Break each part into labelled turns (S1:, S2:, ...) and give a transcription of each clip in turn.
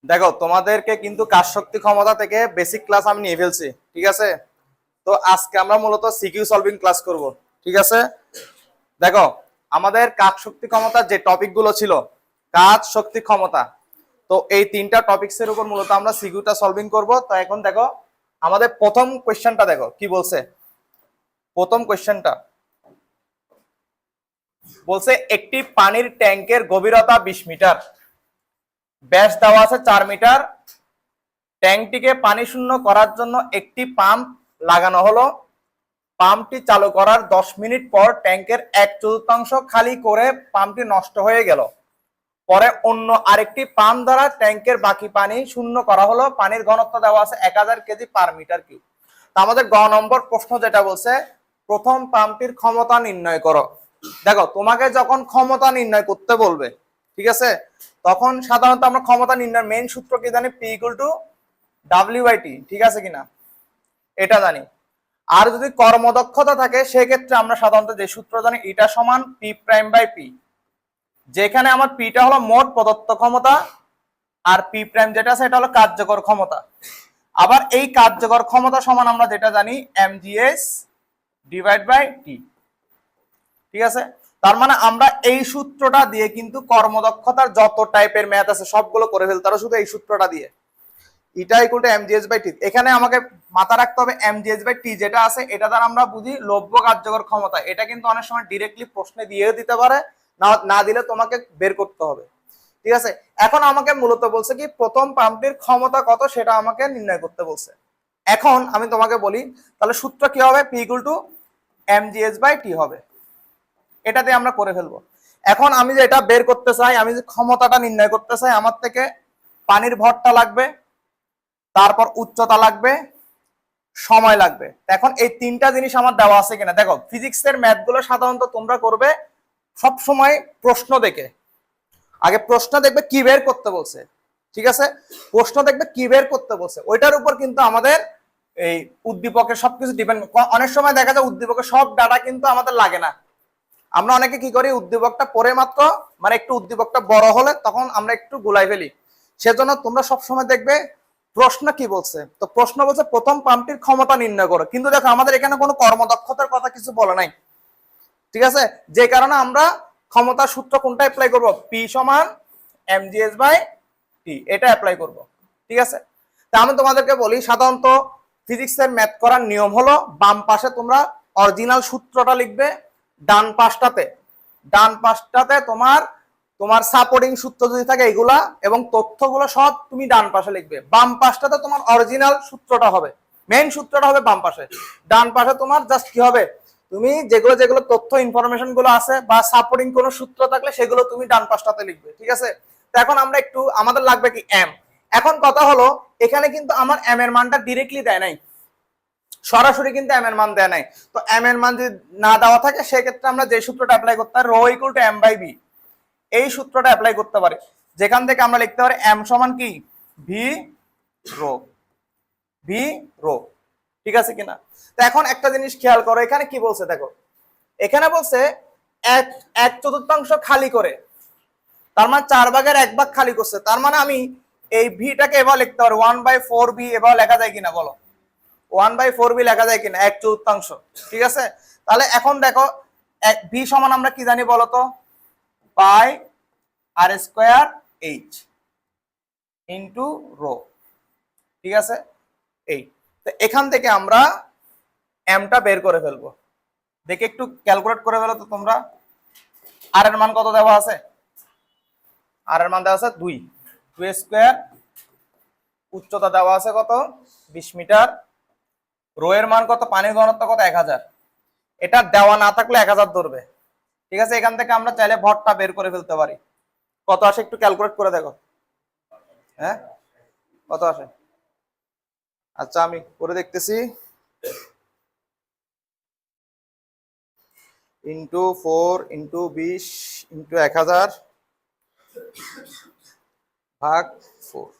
S1: দেখো তোমাদেরকে কিন্তু কাজ শক্তি ক্ষমতা থেকে বেসিক ক্লাস আমি নিয়ে ফেলছি, ঠিক আছে। তো আজকে আমরা মূলত সিকিউ সলভিং ক্লাস করব, ঠিক আছে। দেখো আমাদের কাজ শক্তি ক্ষমতার যে টপিক গুলো ছিল, কাজ শক্তি ক্ষমতা, তো এই তিনটা টপিকসের উপর মূলত আমরা সিকিউটা সলভিং করব। তো এখন দেখো আমাদের প্রথম কোশ্চেনটা দেখো কি বলছে। প্রথম কোশ্চেনটা বলছে একটি পানির ট্যাঙ্কের গভীরতা 20 মিটার, ব্যাস দেওয়া আছে 4 মিটার, ট্যাঙ্কটিকে পানি শূন্য করার জন্য একটি পাম্প লাগানো হলো। পাম্পটি চালু করার 10 মিনিট পর ট্যাঙ্কের 1/4 খালি করে পাম্পটি নষ্ট হয়ে গেল। পরে অন্য আরেকটি পাম্প দ্বারা ট্যাঙ্কের বাকি পানি শূন্য করা হলো। পানির ঘনত্ব দেওয়া আছে 1000 কেজি পার মিটার কিউব। তো আমাদের গ নম্বর প্রশ্ন যেটা বলছে, প্রথম পাম্পটির ক্ষমতা নির্ণয় করো। দেখো তোমাকে যখন ক্ষমতা নির্ণয় করতে বলবে, ঠিক আছে, তখন সাধারণত আমরা ক্ষমতা নির্ণয়ের মেইন সূত্র কি জানি? পি ইকুয়াল টু ডাব্লিউ/টি, ঠিক আছে কিনা, এটা জানি। আর যদি কর্মদক্ষতা থাকে সেক্ষেত্রে আমরা সাধারণত যে সূত্র জানি, এটা সমান পি প্রাইম বাই পি, যেখানে আমার পিটা হলো মোট প্রদত্ত ক্ষমতা আর পি প্রাইম যেটা আছে এটা হলো কার্যকর ক্ষমতা। আবার এই কার্যকর ক্ষমতা সমান আমরা যেটা জানি এমজিএস ডিভাইড বাই টি, ঠিক আছে। তার মানে আমরা এই সূত্রটা দিয়ে কিন্তু কর্মদক্ষতার যত টাইপের ম্যাথ আছে সবগুলো করে ফেলতে পারো শুধু এই সূত্রটা দিয়ে। ইটা equal to MGS by T. এখানে আমাকে মাথা রাখতে হবে এমজিএস বাই টি যেটা আছে এটা দ্বারা আমরা বুঝি লব্য কার্যকর ক্ষমতা। এটা কিন্তু অনেক সময় ডিরেক্টলি প্রশ্নে দিয়ে দিতে পারে, না দিলে তোমাকে বের করতে হবে, ঠিক আছে। এখন আমাকে মূলত বলছে কি প্রথম পাম্পটির ক্ষমতা কত সেটা আমাকে নির্ণয় করতে বলছে। এখন আমি তোমাকে বলি তাহলে সূত্র কি হবে? P equal to MGS by T হবে, এটা দিয়ে আমরা করে ফেলবো। এখন আমি যে এটা বের করতে চাই, আমি যে ক্ষমতাটা নির্ণয় করতে চাই, আমার থেকে পানির ভরটা লাগবে, তারপর উচ্চতা লাগবে, সময় লাগবে। এখন এই তিনটা জিনিস আমার দেওয়া আছে কিনা দেখো। ফিজিক্সের ম্যাথ গুলো সাধারণত তোমরা করবে সব সময় প্রশ্ন দেখে, আগে প্রশ্ন দেখবে কি বের করতে বলছে, ঠিক আছে। প্রশ্ন দেখবে কি বের করতে বলছে, ওইটার উপর কিন্তু আমাদের এই উদ্দীপকের সবকিছু ডিপেন্ড। অনেক সময় দেখা যায় উদ্দীপকের সব ডাটা কিন্তু আমাদের লাগে না। আমরা অনেকে কি করি, উদ্দীপকটা পড়ে মাত্র মানে একটু উদ্দীপকটা বড় হলে তখন আমরা একটু গুলাই ফেলি। সেজন্য তোমরা সবসময় দেখবে প্রশ্ন কি বলছে। তো প্রশ্ন বলছে প্রথম পাম্পটির ক্ষমতা নির্ণয় করো, কিন্তু দেখো আমাদের এখানে কোনো কর্মদক্ষতার কথা কিছু বলে নাই, ঠিক আছে। যে কারণে আমরা ক্ষমতার সূত্র কোনটা অ্যাপ্লাই করব? পি সমান এমজিএস বাই টি, এটা অ্যাপ্লাই করব, ঠিক আছে। তা আমি তোমাদেরকে বলি সাধারণত ফিজিক্সের ম্যাথ করার নিয়ম হলো বাম পাশে তোমরা অরিজিনাল সূত্রটা লিখবে, ডান পাশটাতে তোমার তোমার সাপোর্টিং সূত্র যদি থাকে এগুলা এবং তথ্যগুলো সব তুমি ডান পাশে লিখবে। বাম পাশটাতে তোমার অরিজিনাল সূত্রটা হবে, মেইন সূত্রটা হবে বাম পাশে। ডান পাশে তোমার জাস্ট কি হবে, তুমি যেগুলো যেগুলো তথ্য ইনফরমেশন গুলো আছে বা সাপোর্টিং কোনো সূত্র থাকলে সেগুলো তুমি ডান পাশটাতে লিখবে, ঠিক আছে। তো এখন আমরা একটু আমাদের লাগবে কি এম। এখন কথা হলো এখানে কিন্তু আমার এম এর মানটা ডিরেক্টলি দেয় নাই, সরাসরি কিন্তু এম এর মান দেয় নাই। তো এম এর মান যদি না দেওয়া থাকে সেক্ষেত্রে আমরা যে সূত্রটা অ্যাপ্লাই করতে পারি, rho equal to M by B, এই সূত্রটা অ্যাপ্লাই করতে পারি। যেখান থেকে আমরা লিখতে পারি এম সমান কি ভি রো, ভি রো, ঠিক আছে কিনা। তো এখন একটা জিনিস খেয়াল করো, এখানে কি বলছে দেখো, এখানে বলছে এক চতুর্থাংশ খালি করে, তার মানে 4/1 খালি করছে। তার মানে আমি এই ভিটাকে এবার লিখতে পারি 1/4 বি, এবার লেখা যায় কিনা বলো? 1/4 বি লেখা যায় কিনা? 1/4, ঠিক আছে। তাহলে এখন দেখো ভি সমান আমরা কি জানি বলতো? পাই আর স্কোয়ার এইচ ইন্টু রো, ঠিক আছে। এই তো এখান থেকে আমরা এমটা বের করে ফেলবো। দেখে একটু ক্যালকুলেট করে ফেলো তো তোমরা। আর এর মান কত দেওয়া আছে? আর এর মান দেওয়া আছে 2 স্কোয়ার, উচ্চতা দেওয়া আছে কত? 20 মিটার, রো এর মান কত? পানির ঘনত্ব কত? 1000। এটা দেওয়া না থাকলে 1000 ধরবে, ঠিক আছে। এখান থেকে আমরা চাইলে ভরটা বের করে ফেলতে পারি। কত আসে একটু ক্যালকুলেট করে দেখো, হ্যাঁ কত আসে? আচ্ছা আমি করে দেখতেছি। ইন্টু 4 ইন্টু 20 ইন্টু 1000 ভাগ 4,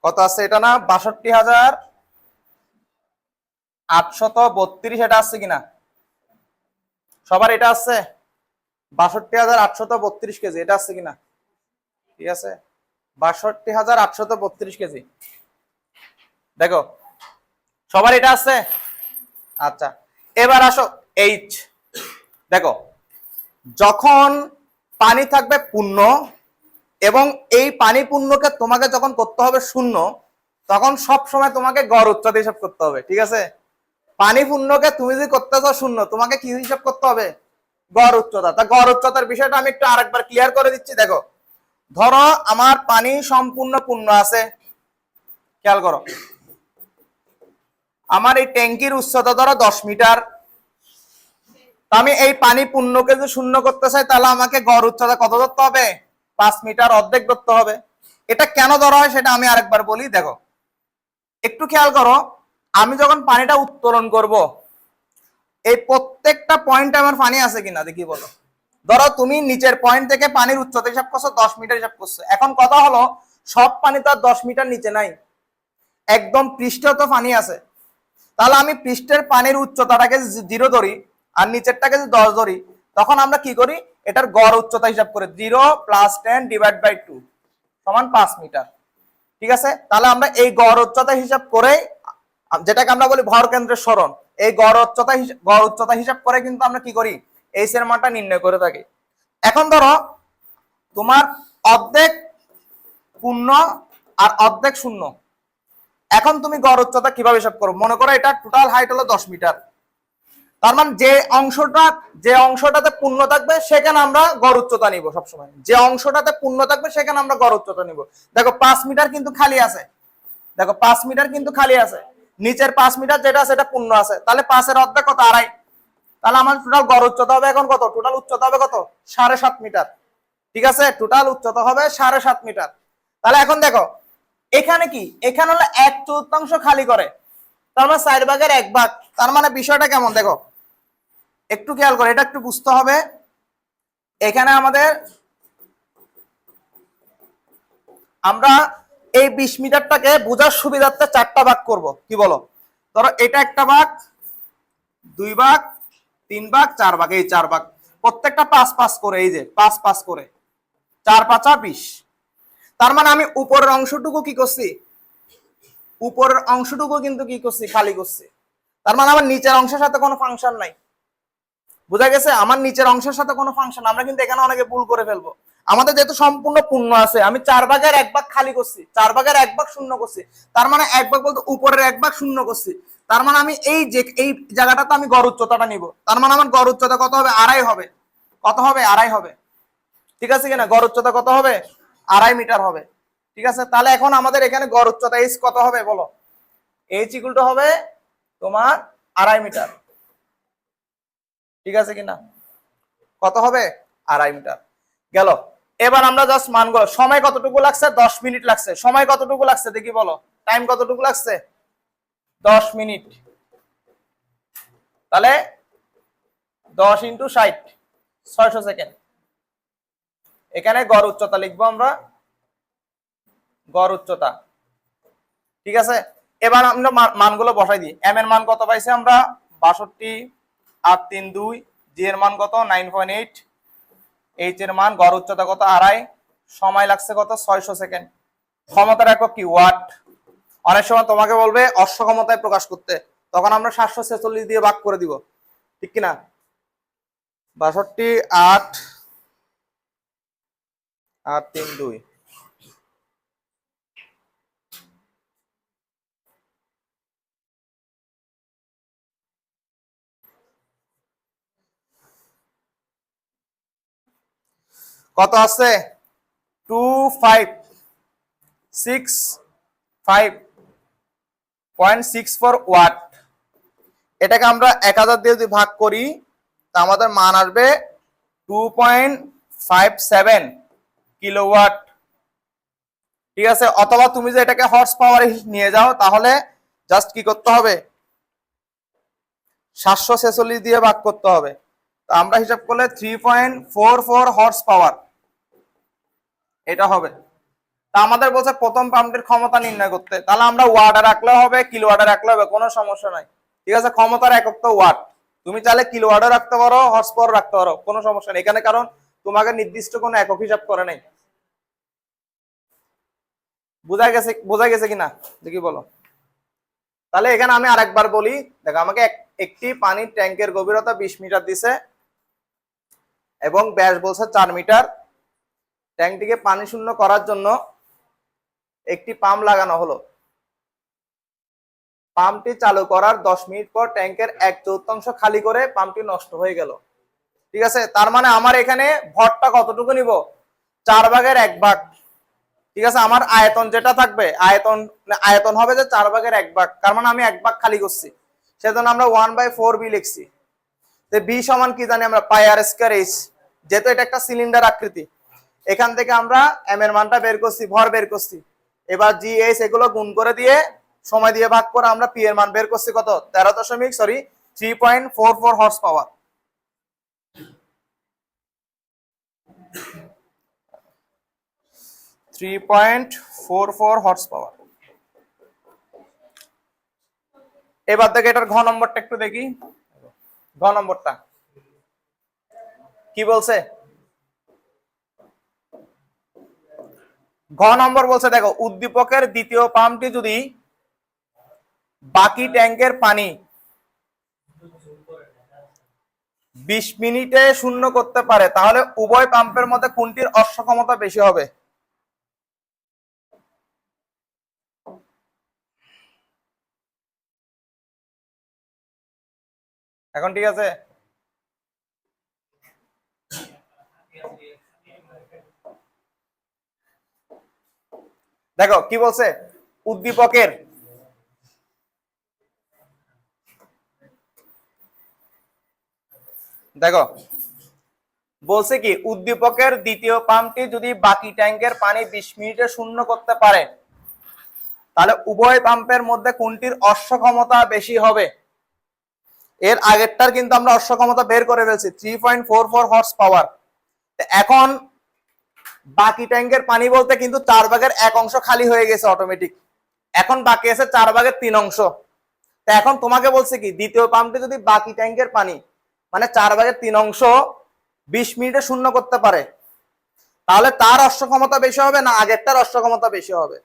S1: কত আছে এটা? না 62,832, এটা আসছে কিনা সবার? এটা আসছে 62,832 কেজি, এটা আসছে কিনা? ঠিক আছে, 62,832 কেজি। দেখো সবার এটা আছে। আচ্ছা, এবার আসো এইচ। দেখো যখন পানি থাকবে পূর্ণ এবং এই পানি পূর্ণকে তোমাকে যখন করতে হবে শূন্য, তখন সব সময় তোমাকে গড় উচ্চতা হিসাব করতে হবে। ঠিক আছে, পানি পূর্ণকে তুমি যদি করতে চাও শূন্য, তোমাকে কি হিসাব করতে হবে? গড় উচ্চতা। তা গড় উচ্চতার বিষয়টা আমি একটু আরেকবার ক্লিয়ার করে দিচ্ছি। দেখো ধরো আমার পানি সম্পূর্ণ পূর্ণ আছে, খেয়াল করো, আমার এই ট্যাঙ্কির উচ্চতা ধরো 10 মিটার। আমি এই পানি পূর্ণকে যদি শূন্য করতে চাই, তাহলে আমাকে গড় উচ্চতা কত ধরতে হবে? 5 মিটার, অর্ধেক ধরতে হবে। এটা কেন ধরা হয় সেটা আমি আরেকবার বলি। দেখো একটু খেয়াল করো, আমি যখন পানিটা উত্তোলন করব, এই প্রত্যেকটা পয়েন্টে আমার পানি আছে কিনা দেখি বলো। ধরো তুমি নিচের পয়েন্ট থেকে পানির উচ্চতা হিসাব করছো, 10 মিটার হিসাব করছো। এখন কথা হলো, সব পানি তো আর 10 মিটার নিচে নাই, একদম পৃষ্ঠে তো পানি আছে। তাহলে আমি পৃষ্ঠের পানির উচ্চতাটাকে 0 ধরি আর নিচেরটাকে যদি 10 ধরি, তখন আমরা কি করি, এটার গড় উচ্চতা হিসাব করে 0 + 10 / 2 = 5 মিটার। ঠিক আছে, তাহলে আমরা এই গড় উচ্চতা হিসাব করে, যেটাকে আমরা বলি ভর কেন্দ্রের সরণ, এই গড় উচ্চতা হিসাব করে কিন্তু আমরা কি করি, এইচ এর মানটা নির্ণয় করে থাকি। এখন ধরো তোমার অর্ধেক পূর্ণ আর অর্ধেক শূন্য। এখন তুমি গড় উচ্চতা কিভাবে হিসাব করো? মনে করো এটা টোটাল হাইট হলো 10 মিটার। তার মানে যে অংশটাতে পূর্ণ থাকবে সেখানে আমরা গড় উচ্চতা নিব সবসময়। যে অংশটাতে পূর্ণ থাকবে সেখানে আমরা গড় উচ্চতা নিব। দেখো 5 মিটার কিন্তু খালি আছে, দেখো 5 মিটার কিন্তু খালি আছে, নিচের 5 মিটার যেটা আছে এটা পূর্ণ আছে। তাহলে 5 এর অর্ধেক কত? 2.5। তাহলে আমার টোটাল গড় উচ্চতা হবে এখন কত? টোটাল উচ্চতা হবে কত? 7.5 মিটার। ঠিক আছে, টোটাল উচ্চতা হবে 7.5 মিটার। তাহলে এখন দেখো এখানে কি, এখানে হলো 1/4 খালি করে, তার মানে 4/1 তার মানে বিষয়টা কেমন দেখো, একটু খেয়াল করে, এটা একটু বুঝতে হবে। এখানে আমাদের আমরা এই 20 মিটারটাকে বোঝার সুবিধার্থে 4টা ভাগ করব। কি বলো? ধরো এটা একটা ভাগ, 2 ভাগ, 3 ভাগ, 4 ভাগ, এই 4 ভাগ, প্রত্যেকটা 5 করে, এই যে 5 করে, 4 × 5 = 20। তার মানে আমি উপরের অংশটুকু কি করছি, উপরের অংশটুকু কিন্তু কি করছি, খালি করছি। তার মানে আমার নিচের অংশের সাথে কোনো ফাংশন নাই। বুঝা গেছে? আমার নিচের অংশের সাথে কোনো ফাংশন, আমরা কিন্তু এখানে অনেকে ভুল করে ফেলবো। আমাদের যেহেতু সম্পূর্ণ পূর্ণ আছে, আমি 4/1 খালি করছি, 4/1 শূন্য করছি। তার মানে 1 ভাগ বলতে উপরের 1 ভাগ শূন্য করছি। তার মানে আমি এই জায়গাটাতে আমি গড় উচ্চতাটা নিব। তার মানে আমার গড় উচ্চতা কত হবে? 2.5 হবে। কত হবে? 2.5 হবে। ঠিক আছে কিনা? গড় উচ্চতা কত হবে? 2.5 মিটার হবে। ঠিক আছে, তাহলে এখন আমাদের এখানে গড় উচ্চতা এইচ কত হবে বলো? এইচ = হবে তোমার 2.5 মিটার। ঠিক আছে কিনা? কত হবে? 2.5 মিটার। গেল। এবার আমরা জাস্ট মানগুলো, সময় কতটুকু লাগছে? 10 মিনিট লাগছে। সময় কতটুকু লাগছে দেখি বলো, টাইম কতটুকু লাগছে? 10 মিনিট। তাহলে 10 × 60 600 সেকেন্ড। এখানে গড় উচ্চতা লিখবো আমরা, গড় উচ্চতা। ঠিক আছে, এবার আমরা মানগুলো বসাই দিই। এম এর মান কত পাইছি আমরা? 62,832। জি এর মান কত? 9.8। এইচ এর মান, গড় উচ্চতা কত? 2.5। সময় লাগছে কত? 600 সেকেন্ড। ক্ষমতার একক কি? ওয়াট। অনেক সময় তোমাকে বলবে অশ্ব ক্ষমতায় প্রকাশ করতে, তখন আমরা 746 দিয়ে ভাগ করে দিব। ঠিক কিনা? 62,832। কত আছে? 2565.64 ওয়াট। এটাকে আমরা 1000 দিয়ে যদি ভাগ করি, তা আমাদের মান আসবে 2.57 কিলোওয়াট। ঠিক আছে, অথবা তুমি যে এটাকে হর্স পাওয়ারে নিয়ে যাও, তাহলে জাস্ট কি করতে হবে? 746 দিয়ে ভাগ করতে হবে। তো আমরা হিসাব করলে 3.44 হর্স পাওয়ার এটা হবে। তা আমাদের বলছে প্রথম পাম্পটির ক্ষমতা নির্ণয় করতে, তাহলে আমরা ওয়াটে রাখলেও হবে, কিলোওয়াটে রাখলেও হবে, কোনো সমস্যা নাই। ঠিক আছে, ক্ষমতার একক তো ওয়াট। তুমি চাইলে কিলোওয়াটে রাখতে পারো, হর্স পাওয়ার রাখতে পারো, কোনো সমস্যা নেই এখানে, কারণ তোমাকে নির্দিষ্ট কোনো একক হিসাব করে নাই। বোঝা গেছে কিনা দেখি বলো। তাহলে এখানে আমি আরেকবার বলি, দেখো আমাকে একটি পানির ট্যাঙ্কের গভীরতা 20 মিটার দিছে এবং ব্যাস বলছে 4 মিটার। ট্যাঙ্কটিকে পানি শূন্য করার জন্য একটি পাম্প লাগানো হলো। পাম্পটি চালু করার 10 মিনিট পর ট্যাঙ্কের 1/4 খালি করে পাম্পটি নষ্ট হয়ে গেল। ঠিক আছে, তার মানে আমার এখানে ভরটা কতটুকু নিব? 4/1 ঠিক আছে, আমার আয়তন যেটা থাকবে আয়তন হবে যে 4/1, তার মানে আমি 1 ভাগ খালি করছি, সেজন্য আমরা 1/4b লিখছি। তো বি সমান কি জানি আমরা, পাই আর স্কয়ার এইচ। যেহেতু এটা একটা সিলিন্ডার আকৃতি, এখান থেকে আমরা এম এর মানটা বের করছি, ভর বের করছি। এবার জি এইচ এগুলো গুণ করে দিয়ে সময় দিয়ে ভাগ করে আমরা পি এর মান বের করছি কত, 3.44 হর্স পাওয়ার। এবার দেখে এটার ঘ নম্বরটা একটু দেখি। ঘ নম্বরটা কি বলছে? ঘ নম্বর বলছে দেখো, উদ্দীপকের দ্বিতীয় পাম্পটি যদি বাকি ট্যাঙ্কের পানি 20 মিনিটে শূন্য করতে পারে, তাহলে উভয় পাম্পের মধ্যে কোনটির অশ্বক্ষমতা বেশি হবে? এখন ঠিক আছে, দেখো কি বলছে, উদ্দীপকের দেখো বলছে কি, উদ্দীপকের দ্বিতীয় পাম্পটি যদি বাকি ট্যাঙ্কের পানি 20 মিনিটে শূন্য করতে পারে, তাহলে উভয় পাম্পের মধ্যে কোনটির অশ্বক্ষমতা বেশি হবে? এর আগেরটার কিন্তু আমরা অশ্বক্ষমতা বের করে ফেলছি, 3.44 হর্স পাওয়ার। এখন বাকি ট্যাঙ্কের পানি বলতে কিন্তু 4/1 খালি হয়ে গেছে অটোমেটিক, এখন বাকি আছে 4/3। তো এখন তোমাকে বলছে কি, দ্বিতীয় পাম্পটি যদি বাকি ট্যাঙ্কের পানি মানে 4/3 20 মিনিটে শূন্য করতে পারে, তাহলে তার অশ্বক্ষমতা বেশি হবে না আগেরটার অশ্বক্ষমতা বেশি হবে?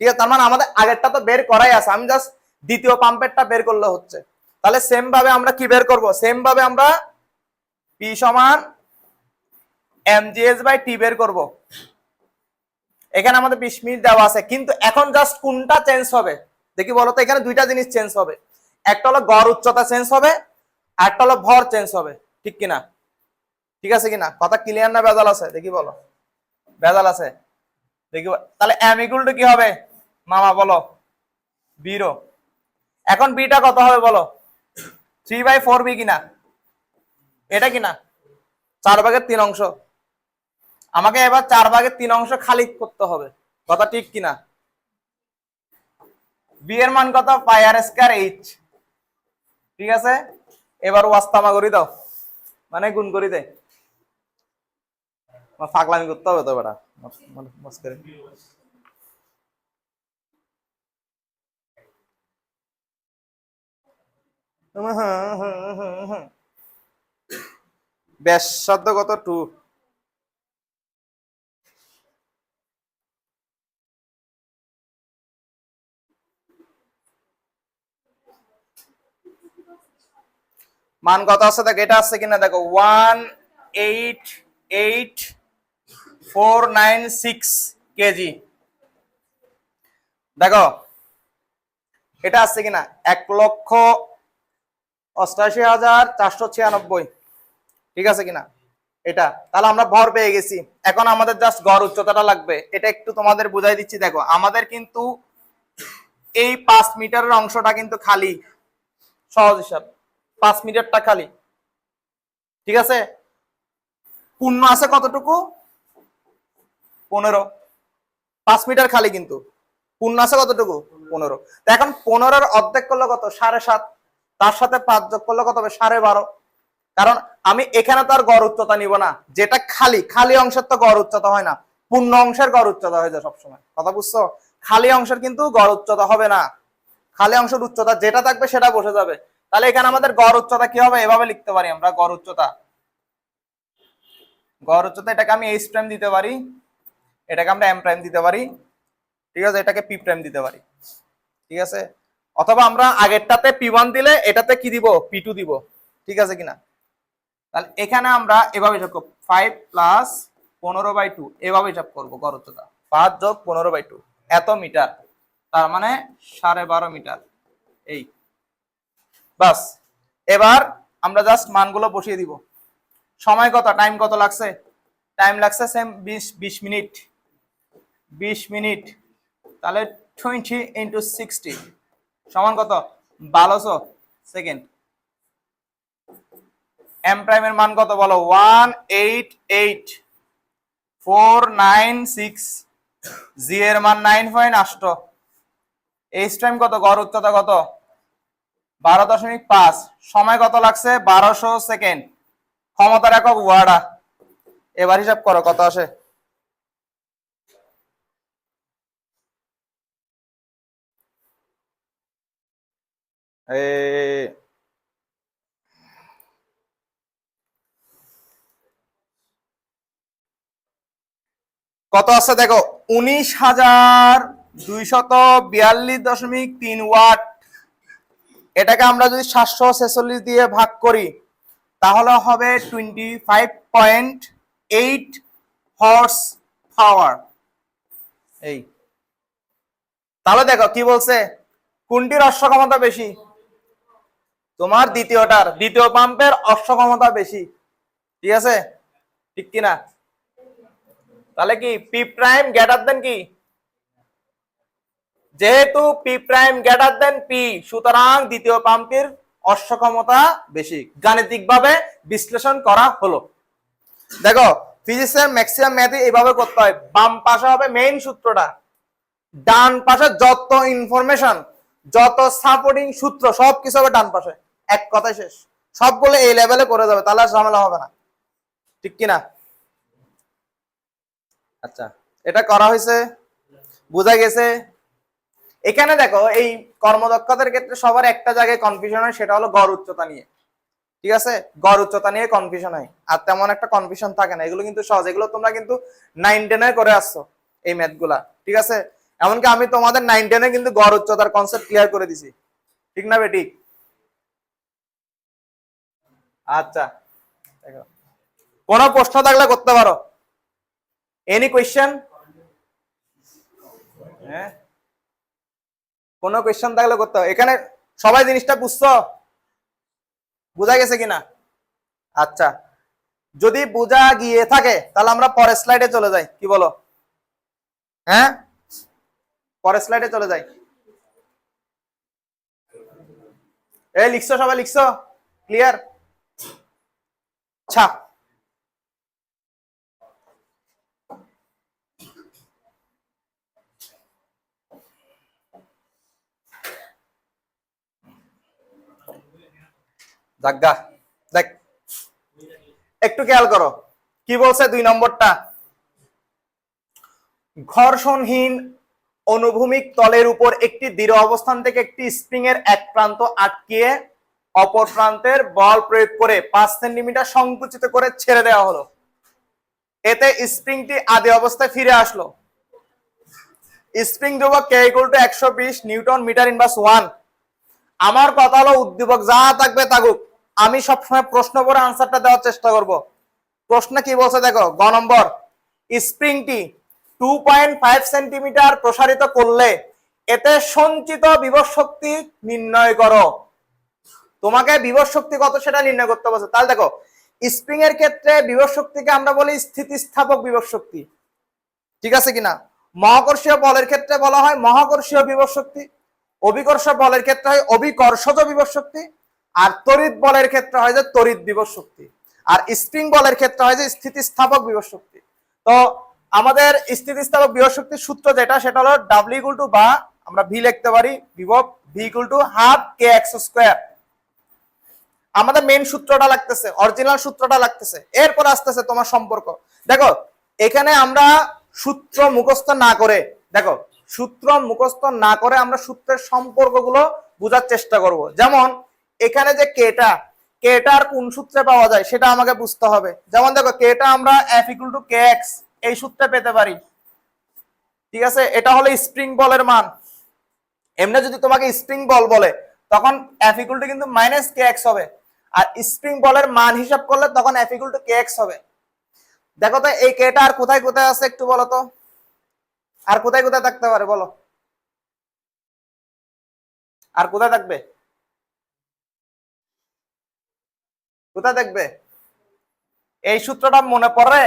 S1: ঠিক আছে, তার মানে আমাদের আগেরটা তো বের করাই আছে, আমি জাস্ট দ্বিতীয় পাম্পেরটা বের করলে হচ্ছে। তাহলে সেম ভাবে আমরা কি বের করব? সেম ভাবে আমরা পি সমান mgh/t বের করব। এখানে আমাদের 20 মিনিট দেওয়া আছে, কিন্তু এখন জাস্ট কোনটা চেঞ্জ হবে দেখি বলো তো। এখানে দুইটা জিনিস চেঞ্জ হবে, একটা হলো গড় উচ্চতা চেঞ্জ হবে, আর একটা হলো ভর চেঞ্জ হবে। ঠিক কিনা? ঠিক আছে কিনা? কথা ক্লিয়ার না ভেজাল আছে দেখি বলো? ভেজাল আছে দেখি। তাহলে m ইকুয়াল টু কি হবে মামা বলো? বিরো। এখন বিটা কত হবে বলো? 3/4b কিনা? এটা কিনা 4/3। আমাকে এবার 4/3 খালি করতে হবে, কথা ঠিক কিনা? বি এর মান কত? পাই আর স্কয়ার এইচ। ঠিক আছে, এবার ওয়াস্তামা করি দাও, মানে গুণ করি দে। ফাগলামি করতে হবে তো বেটা, ব্যাসার্ধ কত? 2। মান কত আছে দেখো, এটা আছে কিনা দেখো, 188,496 কেজি। দেখো এটা আছে কিনা, 1,88,496। ঠিক আছে কিনা এটা? তাহলে আমরা ভর পেয়ে গেছি, এখন আমাদের জাস্ট গড় উচ্চতাটা লাগবে। এটা একটু তোমাদের বুঝাই দিচ্ছি। দেখো আমাদের কিন্তু এই 5 মিটারের অংশটা কিন্তু খালি, সহজ হিসাব 5 মিটারটা খালি। ঠিক আছে, পূর্ণ আছে কতটুকু? 15। 5 মিটার খালি, কিন্তু পূর্ণ আছে কতটুকু? 15। এখন 15-এর অর্ধেক করলে কত? 7.5। তার সাথে 5 যোগ করলে কত হবে? 12.5। কারণ আমি এখানে তো আর গড় উচ্চতা নিব না, যেটা খালি খালি অংশের তো গড় উচ্চতা হয় না, পূর্ণ অংশের গড় উচ্চতা হয়ে যায় সবসময়। কথা বুঝছো? খালি অংশের কিন্তু গড় উচ্চতা হবে না, খালি অংশের উচ্চতা যেটা থাকবে সেটা বসে যাবে। তাহলে এখানে আমাদের গড় উচ্চতা কি হবে? এভাবে লিখতে পারি আমরা, গড় উচ্চতা এটাকে আমি এইচ প্রাইম দিতে পারি, এটাকে আমরা এম প্রাইম দিতে পারি। ঠিক আছে, এটাকে পি প্রাইম দিতে পারি, ঠিক আছে, অথবা আমরা আগেরটাতে পি1 দিলে এটাতে কি দিব, পি2 দিব, ঠিক আছে কিনা। তাহলে এখানে আমরা এভাবে হিসাব করব 5 প্লাস 15/2 এভাবে হিসাব করবো গড় উচ্চতা 5 যোগ 15/2 এত মিটার, তার মানে 12.5 মিটার। এই বাস, এবার আমরা জাস্ট মানগুলো বসিয়ে দিব। সময় কত, টাইম কত লাগছে, টাইম লাগছে সেম 20 মিনিট, 20 মিনিট, তাহলে 20 × 60 সমান কত, 1200 সেকেন্ড। এম প্রাইমের মান কত বলো, 188,496, জি এর মান 9.8, এইচ টাইম কত, গড় উচ্চতা কত 12.5, সময় কত লাগছে 1200 সেকেন্ড, ক্ষমতার একক ওয়াট। এবার হিসাব করো কত আসে। কত আছে দেখো, 19,242.3 ওয়াট। এটাকে আমরা যদি 746 দিয়ে ভাগ করি তাহলে হবে 25.8 হর্স পাওয়ার। এই তাহলে দেখো কি বলছে, কোনটির অশ্ব ক্ষমতা বেশি, তোমার দ্বিতীয়টার, দ্বিতীয় পাম্পের অশ্ব ক্ষমতা বেশি, ঠিক আছে, ঠিক কিনা। তাহলে কি পি প্রাইম গ্রেটার দেন কি, যেহেতু P prime greater than P, সুতরাং দ্বিতীয় পাম্পের অশ্ব ক্ষমতা বেশি, গাণিতিকভাবে বিশ্লেষণ করা হলো। দেখো ফিজিক্সের ম্যাক্সিমাম ম্যাথে এইভাবে করতে হয়, বাম পাশে হবে মেইন সূত্রটা, ডান পাশে যত ইনফরমেশন, যত সাপোর্টিং সূত্র সবকিছু হবে ডান পাশে, এক কথায় শেষ, সবগুলো এই লেভেলে করে যাবে, তাহলে ঝামেলা হবে না, ঠিক কিনা। আচ্ছা, এটা করা হয়েছে, বোঝা গেছে। এখানে দেখো এই কর্মদক্ষতার ক্ষেত্রে সবার একটা জায়গায় কনফিউশন হয়, সেটা হলো গড় উচ্চতা নিয়ে, ঠিক আছে, গড় উচ্চতা নিয়ে কনফিউশন হয়, আর তেমন একটা কনফিউশন থাকে না, এগুলো কিন্তু সহজ, এগুলো তোমরা কিন্তু 9-10 করে আসছো এই ম্যাথ গুলা, ঠিক আছে, এমনকি আমি তোমাদের 9-10 কিন্তু গড় উচ্চতার কনসেপ্ট ক্লিয়ার করে দিছি, ঠিক না বেটি। আচ্ছা দেখো, কোনো প্রশ্ন থাকলে করতে পারো, এনি কোয়েশ্চেন, হ্যাঁ কোনো কোয়েশ্চেন থাকলে করতে হবে। এখানে সবাই জিনিসটা বুঝছো, বোঝা গেছে কিনা। আচ্ছা, যদি বোঝা গিয়ে থাকে তাহলে আমরা পরের স্লাইডে চলে যাই, কি বলো, হ্যাঁ পরের স্লাইডে চলে যাই। এই লিখছো, সবাই লিখছো, ক্লিয়ার। আচ্ছা জাগা দেখ, একটু খেয়াল করো কি বলছে 2 নম্বরটা, ঘর্ষণহীন অনুভূমিক তলের উপর একটি দৃঢ় অবস্থান থেকে একটি স্প্রিং এর এক প্রান্ত আটকিয়ে অপর প্রান্তের বল প্রয়োগ করে 5 সেন্টিমিটার সংকুচিত করে ছেড়ে দেওয়া হলো, এতে স্প্রিংটি আদি অবস্থায় ফিরে আসলো। স্প্রিং ধ্রুবক কে equal to 120 newton metre inverse 1। আমার কথা হলো উদ্দীপক যা থাকবে থাকুক, আমি সবসময় প্রশ্ন করে আনসারটা দেওয়ার চেষ্টা করব। প্রশ্ন কি বলছে দেখো, গ নম্বর, স্প্রিংটি 2.5 সেন্টিমিটার প্রসারিত করলে এতে সঞ্চিত বিভব শক্তি নির্ণয় করো। তোমাকে বিভব শক্তি কত সেটা নির্ণয় করতে বলছে। তাহলে দেখো স্প্রিং এর ক্ষেত্রে বিভব শক্তিকে আমরা বলি স্থিতিস্থাপক বিভব শক্তি, ঠিক আছে কিনা। মহাকর্ষীয় বলের ক্ষেত্রে বলা হয় মহাকর্ষীয় বিভব শক্তি, অভিকর্ষ বলের ক্ষেত্রে হয় অভিকর্ষজ বিভব শক্তি, আর তড়িৎ বলের ক্ষেত্রে হয় যে তড়িৎ বিভব শক্তি, আর স্প্রিং বলের ক্ষেত্রে হয় যে স্থিতিস্থাপক বিভব শক্তি। তো আমাদের স্থিতিস্থাপক বিভব শক্তির সূত্র যেটা, সেটা হলো ডাব্লিউ ইকুয়াল টু, বা আমরা ভি লিখতে পারি, বিভব V equal to half K x square. আমাদের মেইন সূত্রটা লাগতেছে, অরিজিনাল সূত্রটা লাগতেছে, এরপর আসতেছে তোমার সম্পর্ক। দেখো এখানে আমরা সূত্র মুখস্থ না করে, দেখো সূত্র মুখস্থ না করে আমরা সূত্রের সম্পর্কগুলো বোঝার চেষ্টা করব। যেমন এখানে যে কেটার কোন সূত্রে পাওয়া যায় সেটা আমাকে বুঝতে হবে। যেমন দেখো কেটা আমরা F equal to K x এই সূত্রে পেতে পারি, ঠিক আছে, এটা হলো স্প্রিং বলের মান। এমনি যদি তোমাকে স্প্রিং বল বলে তখন F ইকুয়াল টু কিন্তু মাইনাস কে এক্স হবে, আর স্প্রিং বলের মান হিসাব করলে তখন F equal to K x হবে। দেখো তো এই কেটা আর কোথায় কোথায় আছে একটু বলো তো, আর কোথায় কোথায় থাকতে পারে বলো, আর কোথায় থাকবে, কোথায় দেখবে এই সূত্রটা মনে পড়ে?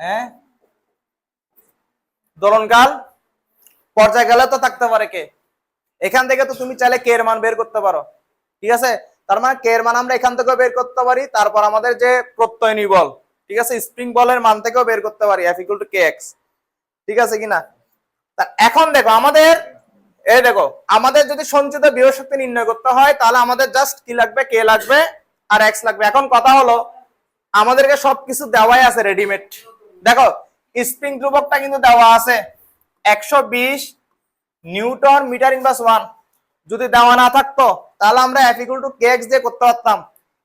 S1: হ্যাঁ, দোলনকাল পর্যায়কালে তো থাকতে পারে কে, এখান থেকে তো তুমি চাইলে কে এর মান বের করতে পারো। ঠিক আছে, তার মানে কে এর মান আমরা এখান থেকেও বের করতে পারি, তারপর আমাদের যে প্রত্যয়নী বল, ঠিক আছে, স্প্রিং বলের মান থেকেও বের করতে পারি F equal to K x. ঠিক আছে কিনা? এখন দেখো আমাদের, এই দেখো আমাদের যদি সঞ্চিত বিভব শক্তি নির্ণয় করতে হয় তাহলে আমাদের জাস্ট কি লাগবে, কে লাগবে আর এক্স লাগবে। এখন কথা হলো আমাদেরকে সবকিছু দেওয়াই আছে রেডিমেড। দেখো স্প্রিং ধ্রুবকটা কিন্তু দেওয়া আছে 120 নিউটন মিটার ইনভার্স 1। যদি দেওয়া না থাকতো তাহলে আমরা F equal to K x দিয়ে করতে পারতাম।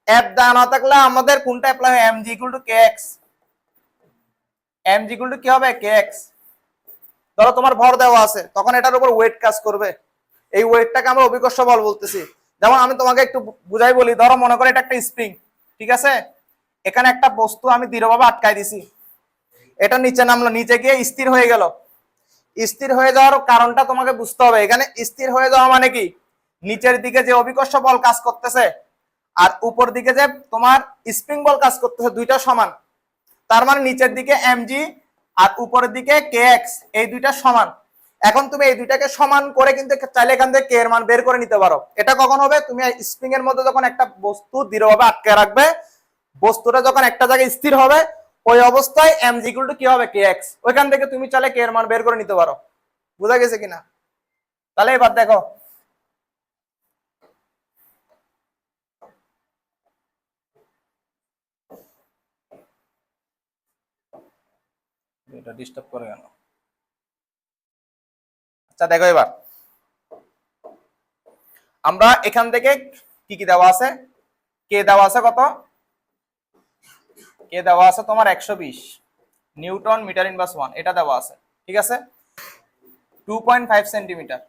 S1: F দেওয়া না থাকলে আমাদের কোনটা অ্যাপ্লাই হয়, mg equal to K x. mg equal to কি হবে, কে এক্স। ধরো তোমার ভর দেওয়া আছে, তখন এটার উপর ওয়েট কাজ করবে, এই ওয়েটটাকে আমরা অভিকর্ষ বল বলতেছি। যেমন আমি তোমাকে একটু বুঝাই বলি, ধরো মনে করো এটা একটা স্প্রিং, ঠিক আছে, এখানে একটা বস্তু আমি দৃঢ়ভাবে আটকাই দিছি, এটা নিচে নামলো, নিচে গিয়ে স্থির হয়ে গেল। স্থির হয়ে যাওয়ার কারণটা তোমাকে বুঝতে হবে। এখানে স্থির হয়ে যাওয়া মানে কি, নিচের দিকে যে অভিকর্ষ বল কাজ করতেছে আর উপর দিকে যে তোমার স্প্রিং বল কাজ করতেছে, দুইটা সমান। তার মানে নিচের দিকে mg আর উপরের দিকে কে এক্স, এই দুইটা সমান। এখন তুমি এই দুইটাকে সমান করে কিন্তু চাইলে এখান থেকে কে এর মান বের করে নিতে পারো। এটা কখন হবে, তুমি স্প্রিং এর মধ্যে যখন একটা বস্তু দৃঢ়ভাবে আটকে রাখবে, বস্তুটা যখন একটা জায়গায় স্থির হবে, ওই অবস্থায় mg ইকুয়াল টু কি হবে, কে এক্স। ওইখান থেকে তুমি চাইলে কে এর মান বের করে নিতে পারো। বুঝা গেছে কিনা? তাহলে এবার দেখো এটা ডিস্টার্ব করে কেন। আচ্ছা দেখো এবার আমরা এখান থেকে কি কি দেওয়া আছে, কে দেওয়া আছে কত, কে দেওয়া আছে তোমার 120 নিউটন মিটার ইনভার্স 1, এটা দেওয়া আছে। ঠিক আছে, 2.5 সেন্টিমিটার,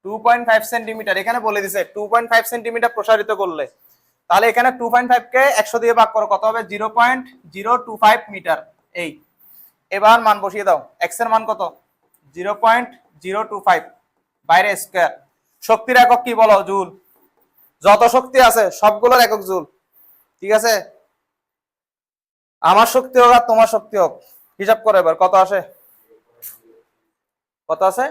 S1: 2.5 সেন্টিমিটার এখানে বলে দিছে 2.5 সেন্টিমিটার প্রসারিত করলে, তাহলে এখানে 2.5 কে 100 দিয়ে ভাগ করো, কত হবে 0.025 মিটার। এই এবার মান বসিয়ে দাও, এক্স এর মান কত 0.025, বাইরে স্কয়ার। শক্তির একক কি বলো, জুল। যত শক্তি আছে সবগুলোর একক জুল। ঠিক আছে, আমার শক্তি হোক আর তোমার শক্তি হোক, হিসাব করো এবার কত আসে, কত আছে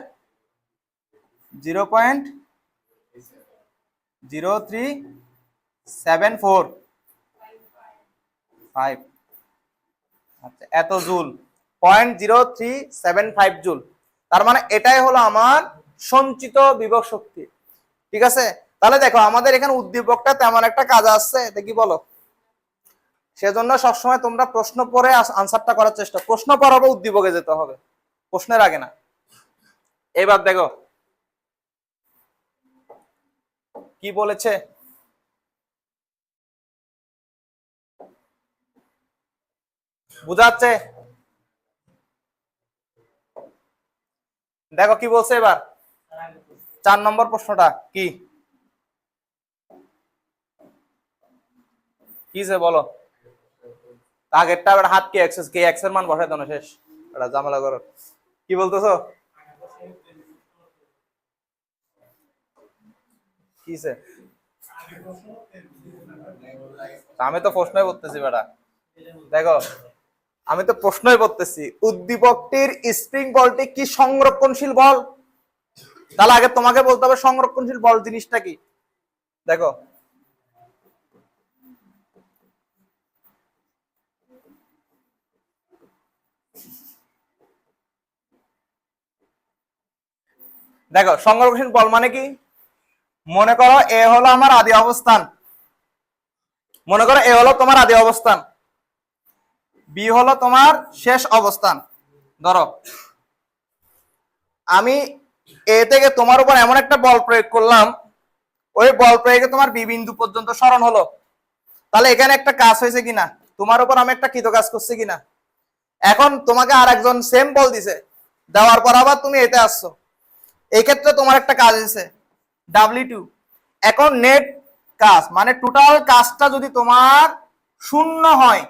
S1: 0.03745। আচ্ছা এত জুল, 0.0375 জুল। তার মানে এটাই হলো আমার সঞ্চিত বিভব শক্তি। ঠিক আছে, তাহলে দেখো আমাদের এখানে উদ্দীপকটা তেমন একটা কাজ আসছে, এটা কি বলো, সেজন্য সবসময় তোমরা প্রশ্ন পড়ে আনসারটা করার চেষ্টা, প্রশ্ন পড়াবো উদ্দীপকে যেতে হবে, প্রশ্নের আগে না। এবার দেখো কি বলেছে, বুঝাচ্ছে, দেখো কি বলছে এবার 4 নম্বর প্রশ্নটা কি কি যে বলো, আগেরটা আবার হাত কে এক্স, কে এক্স এর মান বসাই দাও না, শেষ এটা ঝামেলা করো। কি বলতেছো, কিসে, আমি তো প্রশ্নই করতেছি বেটা। দেখো আমি তো প্রশ্নই করতেছি, উদ্দীপকটির স্প্রিং বলটি কি সংরক্ষণশীল বল, তাহলে আগে তোমাকে বলতে হবে সংরক্ষণশীল বল জিনিসটা কি। দেখো দেখো সংরক্ষণশীল বল মানে কি, মনে করো এ হলো আমার আদি অবস্থান, মনে করো এ হলো তোমার আদি অবস্থান, বি হলো তোমার শেষ অবস্থান। ধরো আমি এ থেকে তোমার উপর এমন একটা বল প্রয়োগ করলাম, ওই বল প্রয়োগে তোমার বি বিন্দু পর্যন্ত সরণ হলো, তাহলে এখানে একটা কাজ হয়েছে কিনা, তোমার উপর আমি একটা কৃত কাজ করছি কিনা। এখন তোমাকে আর একজন সেম বল দিছে, দেওয়ার পর আবার তুমি এতে আসছো, এই ক্ষেত্রে তোমার একটা কাজ দিছে W2। এখন নেট কাজ মানে টোটাল কাজটা যদি তোমার শূন্য হয়,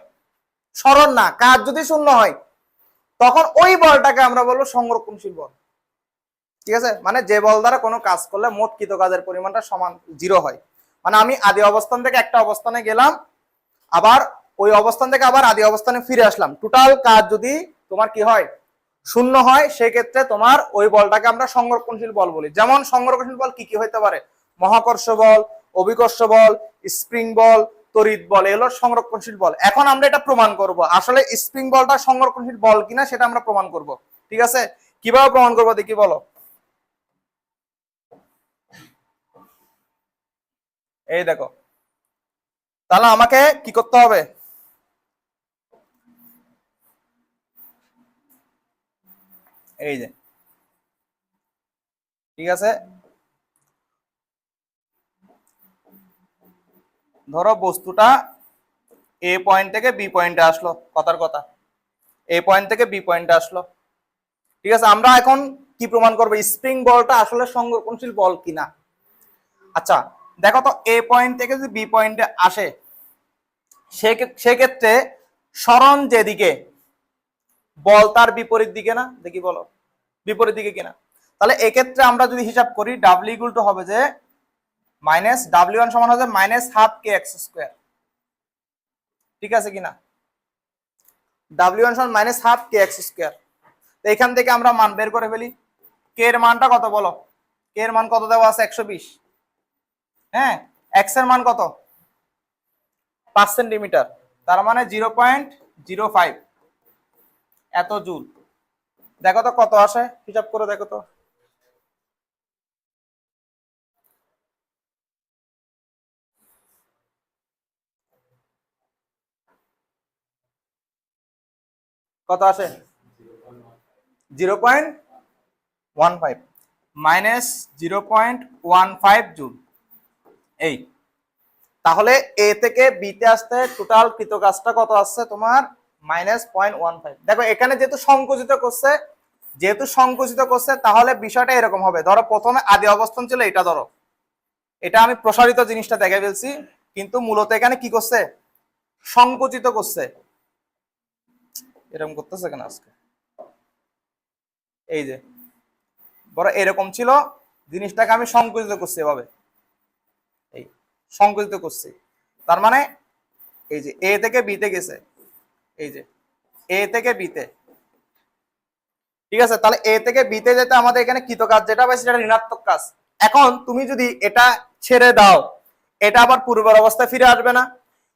S1: সরল না, কাজ যদি শূন্য হয়, তখন ওই বলটাকে আমরা বলবো সংরক্ষণশীল বল। ঠিক আছে, মানে যে বল দ্বারা কোনো কাজ করলে মোট কৃত কাজের পরিমাণটা সমান 0 হয়। মানে আমি আদি অবস্থান থেকে একটা অবস্থানে গেলাম, আবার ওই অবস্থান থেকে আবার আদি অবস্থানে ফিরে আসলাম, টোটাল কাজ যদি তোমার কি হয়, শূন্য হয়, সেক্ষেত্রে তোমার ওই বলটাকে আমরা সংরক্ষণশীল বল বলি। যেমন সংরক্ষণশীল বল কি কি হইতে পারে, মহাকর্ষ বল, অভিকর্ষ বল, স্প্রিং বল, তড়িৎ বল, এগুলো সংরক্ষণশীল বল। এখন আমরা এটা প্রমাণ করব আসলে স্প্রিং বলটা সংরক্ষণশীল বল কিনা, সেটা আমরা প্রমাণ করব। ঠিক আছে, কিভাবে প্রমাণ করবো দেখি বলো। এই দেখো, তাহলে আমাকে কি করতে হবে, এই যে, ঠিক আছে, ধরো বস্তুটা এ পয়েন্ট থেকে বি পয়েন্টে আসলো, কথার কথা, এ পয়েন্ট থেকে বি পয়েন্টে আসলো। ঠিক আছে, আমরা এখন কি প্রমাণ করবো, স্প্রিং বলটা আসলে সংরক্ষণশীল বল কিনা। আচ্ছা দেখো তো, এ পয়েন্ট থেকে যদি বি পয়েন্টে আসে, সেক্ষেত্রে সরণ যেদিকে, বল তার বিপরীত দিকে না, দেখি বলো, বিপরীত দিকে কিনা। তাহলে এক্ষেত্রে আমরা যদি হিসাব করি, ডাব্লিউ ইকুয়াল টু হবে যে মাইনাস W1 সমান হবে মাইনাস হাফ কে এক্স স্কোয়ার। ঠিক আছে কিনা, W1 সমান মাইনাস হাফ কে এক্স স্কোয়ার। তো এখান থেকে আমরা মান বের করে ফেলি। কে এর মানটা কত বলো, কে এর মান কত দেওয়া আছে, 120। হ্যাঁ, এক্স এর মান কত, 5 সেন্টিমিটার, তার মানে 0.05 এত জুল। দেখো তো কত আসে, হিসাব করে দেখো তো। কত আসে, 0.15 মাইনাস 0.15 জুল। এই তাহলে এ থেকে বিতে আসতে টোটাল কৃত কাজটা কত আসছে তোমার, -0.15। দেখো এখানে যেহেতু সংকুচিত করছে, তাহলে বিষয়টা এরকম হবে। ধরো প্রথমে আদি অবস্থান ছিল এটা, ধরো এটা আমি প্রসারিত জিনিসটা দেখে ফেলছি, কিন্তু মূলত এখানে কি করছে, সংকুচিত করছে। এরকম করতেছে কেন আজকে, এই যে বড় এরকম ছিল, জিনিসটাকে আমি সংকুচিত করছি এভাবে, এই সংকুচিত করছি। তার মানে এই যে এ থেকে বিতে গেছে, এই যে এ থেকে বিতে। ঠিক আছে, তাহলে এ থেকে বিতে যেতে আমাদের এখানে কৃত কাজ যেটা পাইছে সেটা ঋণাত্মক কাজ। এখন তুমি যদি এটা ছেড়ে দাও, এটা আবার পূর্বের অবস্থায় ফিরে আসবে না।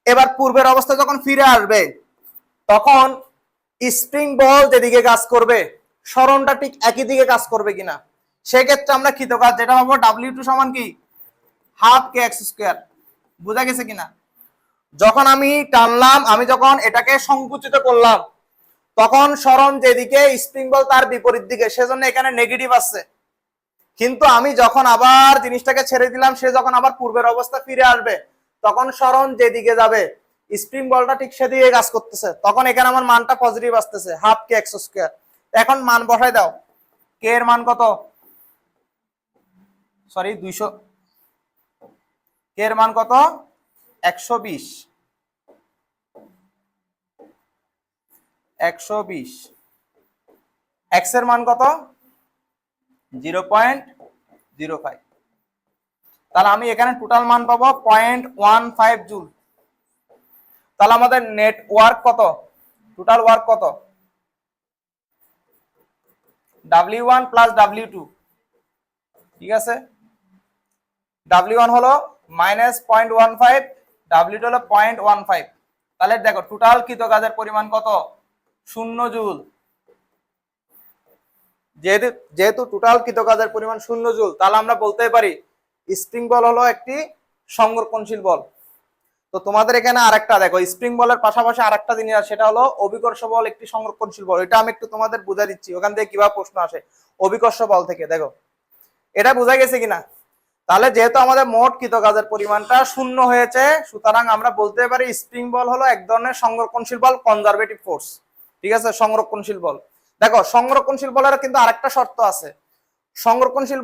S1: এবার পূর্বের অবস্থায় যখন ফিরে আসবে, তখন স্প্রিং বল যেদিকে কাজ করবে, সরণটা ঠিক একই দিকে কাজ করবে কিনা। সেক্ষেত্রে আমরা কৃত কাজ যেটা পাবো, W2 সমান কি, হাফ কে এক্স স্কোয়ার। বোঝা গেছে কিনা, যখন আমি টানলাম, আমি যখন এটাকে সংকুচিত করলাম, তখন সরণ যেদিকে, স্প্রিং বল তার বিপরীত দিকে, সেজন্য এখানে নেগেটিভ আসছে। কিন্তু আমি যখন আবার জিনিসটাকে ছেড়ে দিলাম, সে যখন আবার পূর্বের অবস্থা ফিরে আসবে, তখন সরণ যেদিকে যাবে, স্প্রিং বলটা ঠিক সেদিকে কাজ করতেছে, তখন এখানে আমার মানটা পজিটিভ আসতেছে, হাফ কে এক্স স্কোয়ার। এখন মান বসাই দাও, কে এর মান কত, সরি 200, কে এর মান কত, 120, 120, এক্স এর মান কত, 0.05। তাহলে আমি এখানে টোটাল মান পাবো 0.15 জুল। তাহলে আমাদের নেট ওয়ার্ক কত, টোটাল ওয়ার্ক কত, W1 প্লাস W2। ঠিক আছে, W1 হলো -0.15, W2 হলো 0.15। তাহলে দেখো টোটাল কৃত কাজের পরিমাণ কত, 0 জুল। যেহেতু টোটাল কৃত কাজের পরিমাণ 0 জুল, তাহলে আমরা বলতে পারি স্প্রিং বল হলো একটি সংরক্ষণশীল বল। তো তোমাদের এখানে আরেকটা দেখো, স্প্রিং বলের পাশাপাশি আরেকটা জিনিস আছে, সেটা হলো অভিকর্ষ বল একটি সংরক্ষণশীল বল। এটা আমি একটু তোমাদের বুঝা দিচ্ছি, ওখান থেকে কিভাবে প্রশ্ন আসে অভিকর্ষ বল থেকে। দেখো এটা বোঝা গেছে কিনা। তাহলে যেহেতু আমাদের মোট কৃত কাজের পরিমাণটা 0 হয়েছে, সুতরাং আমরা বলতে পারি স্প্রিং বল হলো এক ধরনের সংরক্ষণশীল বল, কনজারভেটিভ ফোর্স। ঠিক আছে, সংরক্ষণশীল বল। দেখো সংরক্ষণশীল বলের কিন্তু আরেকটা শর্ত আছে। সংরক্ষণশীল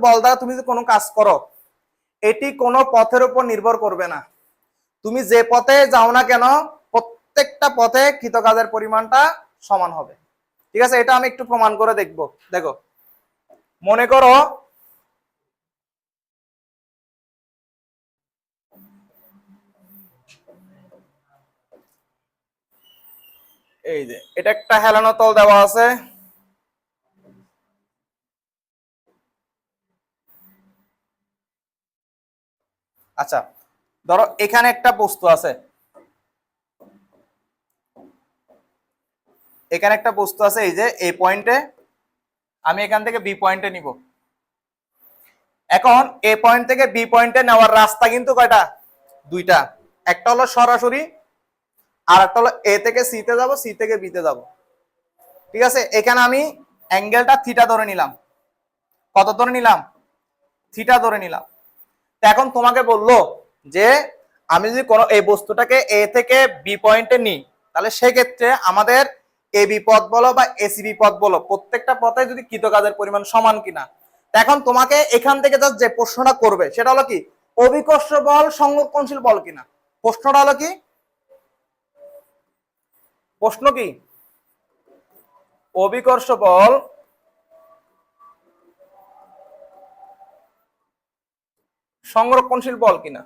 S1: বল দ্বারা তুমি যদি কোনো কাজ করো, এটি কোনো পথের উপর নির্ভর করবে না। তুমি যে পথে যাও না কেন, প্রত্যেকটা পথে কৃতকাজের পরিমাণটা সমান হবে। ঠিক আছে, এটা আমি একটু প্রমাণ করে দেখবো। দেখো, মনে করো এই যে এটা একটা হেলানো তল দেওয়া আছে। আচ্ছা, ধরো এখানে একটা বস্তু আছে, এখানে একটা বস্তু আছে, এই যে এই পয়েন্টে আমি এখান থেকে বি পয়েন্টে নিব। এখন এ পয়েন্ট থেকে বি পয়েন্টে নেওয়ার রাস্তা কিন্তু কয়টা? দুইটা। একটা হলো সরাসরি, আর একটা হলো এ থেকে সি তে যাব, সি থেকে বি তে যাব। ঠিক আছে, এখানে আমি অ্যাঙ্গেলটা থিটা ধরে নিলাম। কত ধরে নিলাম? থিটা ধরে নিলাম। তো এখন তোমাকে বললো যে আমি যদি কোনো এই বস্তুটাকে এ থেকে বি পয়েন্টে নিই, তাহলে সেক্ষেত্রে আমাদের এ বি পথ বলো বা এসিবি পথ বলো, প্রত্যেকটা পথে যদি কৃতকাজের পরিমাণ সমান কিনা। এখন তোমাকে এখান থেকে জাস্ট যে প্রশ্নটা করবে সেটা হলো কি, অভিকর্ষ বল সংরক্ষণশীল বল কিনা। প্রশ্নটা হলো কি, প্রশ্ন কি, অভিকর্ষ বল সংরক্ষণশীল বল কিনা।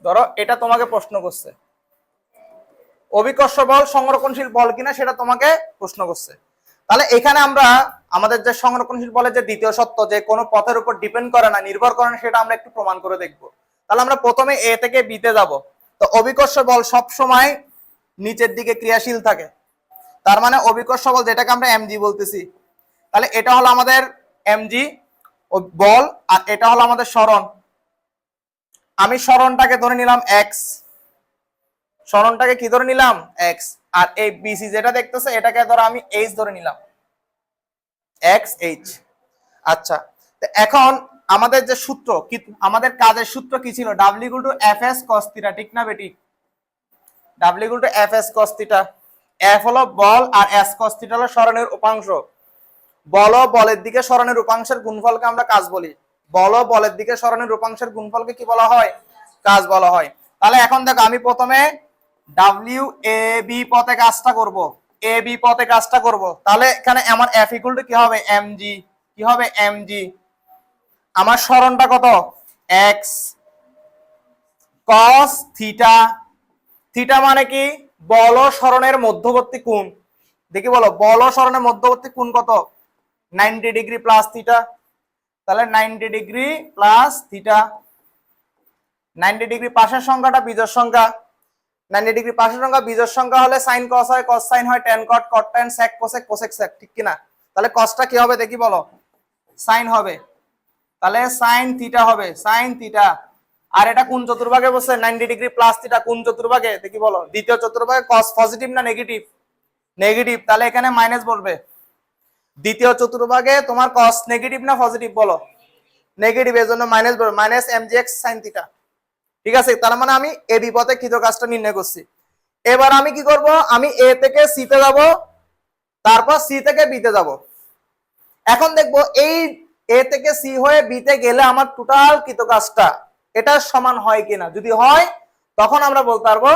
S1: ধরো এটা তোমাকে প্রশ্ন করছে, অভিকর্ষ বল সংরক্ষণশীল বল কিনা সেটা তোমাকে প্রশ্ন করছে। তাহলে এখানে আমরা আমাদের যে সংরক্ষণশীল বলের যে দ্বিতীয় সত্য, যে কোনো পথের উপর ডিপেন্ড করে না, নির্ভর করে না, সেটা আমরা একটু প্রমাণ করে দেখব। তাহলে আমরা প্রথমে এ থেকে বি তে যাব। তো অভিকর্ষ বল সব সময় নিচের দিকে ক্রিয়াশীল থাকে, তার মানে অভিকর্ষ বল যেটাকে আমরা এমজি বলতেছি, তাহলে এটা হলো আমাদের এমজি বল, আর এটা হলো আমাদের সরণ। আমি সরণটাকে ধরে নিলাম এক্স, সরণটাকে কি ধরে নিলাম? এক্স। আর এই বিসি যেটা দেখতেছে এটাকে ধরো আমি এইচ ধরে নিলাম, এক্স এইচ। আচ্ছা, তো এখন আমাদের যে সূত্র কি, আমাদের কাজের সূত্র কি ছিল? W equal to F S cos theta, ঠিক না বেটি? W equal to F S cos theta. F হলো বল আর এস কস থিটা হলো সরণের উপাংশ। বল ও বলের দিকে সরণের উপাংশের গুণফলকে আমরা কাজ বলি। বল ও বলের দিকে সরণের উপাংশের গুণফলকে কি বলা হয়? কাজ বলা হয়। তাহলে এখন দেখো আমি প্রথমে ডাব্লিউ এ বি পথে কাজটা করব, এ বি পথে কাজটা করব। তাহলে এখানে আমার এফ ইকুয়াল টু কি হবে? এমজি। কি হবে? এমজি। আমার সরণটা কত? X cos theta. থিটা মানে কি? বল ও সরণের মধ্যবর্তী কোণ। দেখি বলো, বল ও সরণের মধ্যবর্তী কোণ কত? 90 ডিগ্রি প্লাস থিটা। তাহলে 90 ডিগ্রি প্লাস থিটা। 90 ডিগ্রি পাশের সংখ্যাটা বিজোড় সংখ্যা। 90 ডিগ্রি পাশের সংখ্যা বিজোড় সংখ্যা হলে সাইন কস হয়, কস সাইন হয়, tan cot, cot tan, sec cosec, cosec sec, ঠিক কিনা? তাহলে কসটা কি হবে দেখি বলো? সাইন হবে। তাহলে সাইন থিটা হবে, সাইন থিটা। আর এটা কোন চতুর্ভাগে বসে? 90 ডিগ্রি প্লাস থিটা কোন চতুর্ভাগে দেখি বলো? দ্বিতীয় চতুর্ভাগে। কস পজিটিভ না নেগেটিভ? নেগেটিভ। তাহলে এখানে মাইনাস বলবে। দ্বিতীয় চতুর্ভাগে তোমার কস নেগেটিভ না পজিটিভ বলো? নেগেটিভ, এর জন্য মাইনাস বলবে, মাইনাস এমজিএক্স সাইন থিটা। ঠিক আছে, তার মানে আমি এ বি পথে কৃত কাজটা নির্ণয় করছি। এবার আমি কি করব? আমি এ থেকে সি তে যাব, তারপর সি থেকে বি তে যাব। এখন দেখবো এই এ থেকে সি হয়ে বি তে গেলে আমার টোটাল কৃত কাজটা এটা সমান হয় কিনা। যদি হয় তখন আমরা বলতে পারবো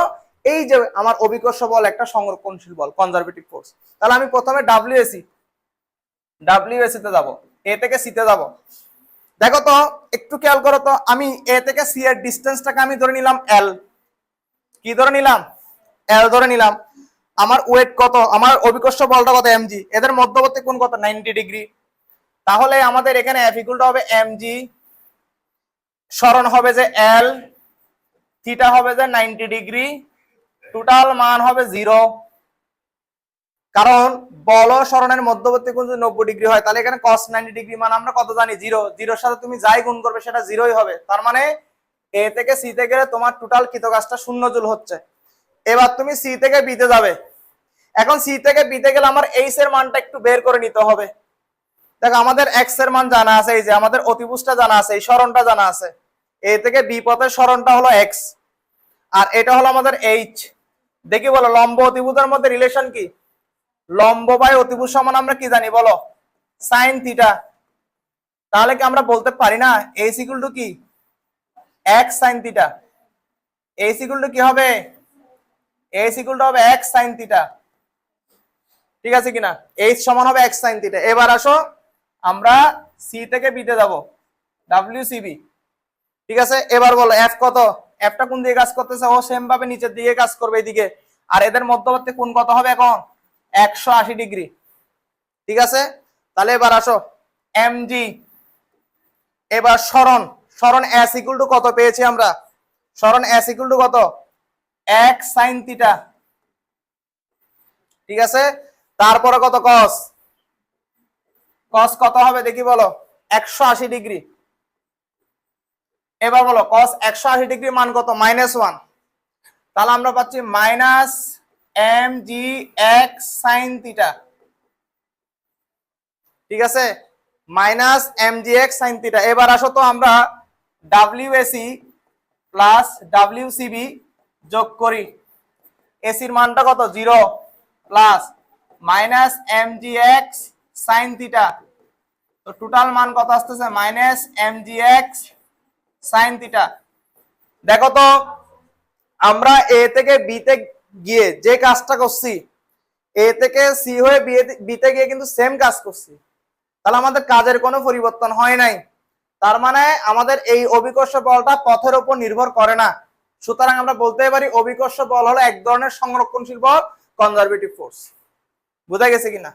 S1: এই যে আমার অভিকর্ষ বল একটা সংরক্ষণশীল বল, কনজারভেটিভ ফোর্স। তাহলে আমি প্রথমে ডাব্লিউএসি তে যাব, এ থেকে সি তে যাব। দেখো তো, একটু খেয়াল করো তো, আমি এ থেকে সি এর ডিস্টেন্সটাকে আমি ধরে নিলাম এল। কি ধরে নিলাম? এল ধরে নিলাম। আমার ওয়েট কত? আমার অভিকর্ষ বলটা কত? এমজি। এদের মধ্যবর্তী কোণ কত? 90 ডিগ্রি। তাহলে আমাদের এখানে এফ ইকুয়াল হবে এমজি, সরণ হবে যে এল, থিটা হবে যে 90 ডিগ্রি, টোটাল মান হবে 0। কারণ বল ও সরণের মধ্যবর্তী কোণ যদি 90 ডিগ্রি হয়, তাহলে এখানে cos 90 ডিগ্রি মান আমরা কত জানি? 0। 0 এর সাথে তুমি যাই গুণ করবে সেটা 0ই হবে। তার মানে এ থেকে সি তে গেলে তোমার টোটাল কৃত কাজটা 0 জুল হচ্ছে। এবার তুমি সি থেকে বি তে যাবে। এখন সি থেকে বি তে গেলে আমার এইচ এর মানটা একটু বের করে নিতে হবে। দেখো আমাদের এক্স এর মান জানা আছে, এই যে আমাদের অতিভুজটা জানা আছে, এই সরণটা জানা আছে, এ থেকে বি পথের সরণটা হলো এক্স, আর এটা হলো আমাদের এইচ। দেখি বলো লম্ব অতিভুজের মধ্যে রিলেশন কি? লম্ব বাই অতিভুজ সমান আমরা কি জানি বলো? Sine theta. তাহলে কি আমরা বলতে পারি না এইচ ইকুয়াল টু কি? X sine theta. H equal to কি হবে? এইচ ইকুয়াল টু হবে এক্স সাইন থিটা। ঠিক আছে কিনা? এইচ সমান হবে এক্স সাইন থিটা। এবার আসো আমরা সি থেকে বিতে যাব, ডাব্লিউসিবি। ঠিক আছে, এবার বলো এফ কত? এফটা কোন দিকে কাজ করতেছে? ও সেম ভাবে নিচের দিকে কাজ করবে এইদিকে। আর এদের মধ্যবর্তী কোণ কত হবে এখন? 180 ডিগ্রি। ঠিক আছে, তাহলে এবার আসো এমজি। এবার সরণ, সরণ এস ইকুয়াল টু কত পেয়েছি আমরা? সরণ এস ইকুয়াল টু কত? X sine theta. ঠিক আছে, তারপরে কত? কস। কস কত হবে দেখি বলো? 180 ডিগ্রি। এবার বলো কস 180 ডিগ্রি মান কত? -1। তাহলে আমরা পাচ্ছি minus M G X sine theta. ঠিক আছে, minus M G X sine theta. এবার আসো তো আমরা ডাব্লিউএসি প্লাস ডাব্লিউসিবি যোগ করি। এসির মানটা কত? 0 plus minus M G X sine theta. তো টোটাল মান কত আসতেছে? Minus M G X sine theta. দেখো তো আমরা এ থেকে বিতে গিয়ে যে কাজটা করছি, এ থেকে সি হয়ে বিতে গিয়ে কিন্তু সেম কাজ করছি। তাহলে আমাদের কাজের কোনো পরিবর্তন হয় নাই। তার মানে আমাদের এই অভিকর্ষ বলটা পথের উপর নির্ভর করে না। সুতরাং আমরা বলতে পারি অভিকর্ষ বল হলো এক ধরনের সংরক্ষণশীল বল, কনজারভেটিভ ফোর্স। বুঝা গেছে কিনা?